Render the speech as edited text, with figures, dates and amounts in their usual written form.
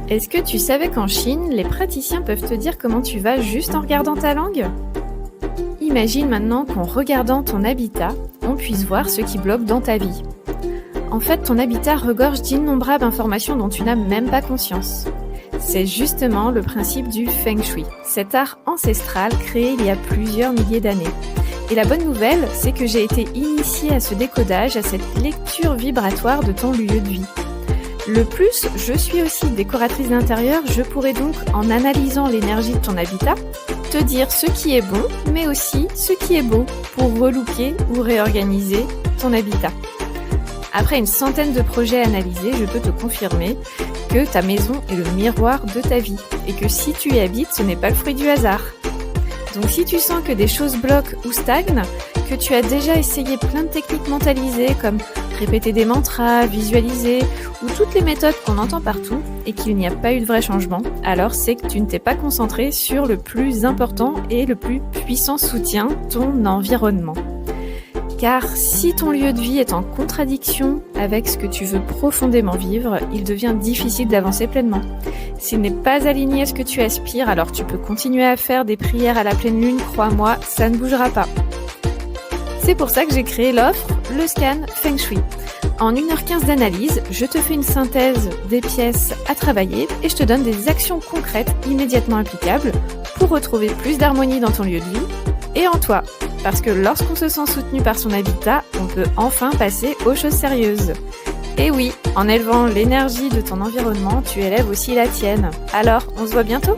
Est-ce que tu savais qu'en Chine, les praticiens peuvent te dire comment tu vas juste en regardant ta langue? Imagine maintenant qu'en regardant ton habitat, on puisse voir ce qui bloque dans ta vie. En fait, ton habitat regorge d'innombrables informations dont tu n'as même pas conscience. C'est justement le principe du Feng Shui, cet art ancestral créé il y a plusieurs milliers d'années. Et la bonne nouvelle, c'est que j'ai été initiée à ce décodage, à cette lecture vibratoire de ton lieu de vie. Le plus, je suis aussi décoratrice d'intérieur, je pourrais donc, en analysant l'énergie de ton habitat, te dire ce qui est bon, mais aussi ce qui est beau pour relooker ou réorganiser ton habitat. Après une centaine de projets analysés, je peux te confirmer que ta maison est le miroir de ta vie et que si tu y habites, ce n'est pas le fruit du hasard. Donc si tu sens que des choses bloquent ou stagnent, que tu as déjà essayé plein de techniques mentalisées comme répéter des mantras, visualiser ou toutes les méthodes qu'on entend partout et qu'il n'y a pas eu de vrai changement, alors c'est que tu ne t'es pas concentré sur le plus important et le plus puissant soutien, ton environnement. Car si ton lieu de vie est en contradiction avec ce que tu veux profondément vivre, il devient difficile d'avancer pleinement. S'il n'est pas aligné à ce que tu aspires, alors tu peux continuer à faire des prières à la pleine lune, crois-moi, ça ne bougera pas. C'est pour ça que j'ai créé l'offre, le scan Feng Shui. En 1h15 d'analyse, je te fais une synthèse des pièces à travailler et je te donne des actions concrètes immédiatement applicables pour retrouver plus d'harmonie dans ton lieu de vie et en toi. Parce que lorsqu'on se sent soutenu par son habitat, on peut enfin passer aux choses sérieuses. Et oui, en élevant l'énergie de ton environnement, tu élèves aussi la tienne. Alors, on se voit bientôt ?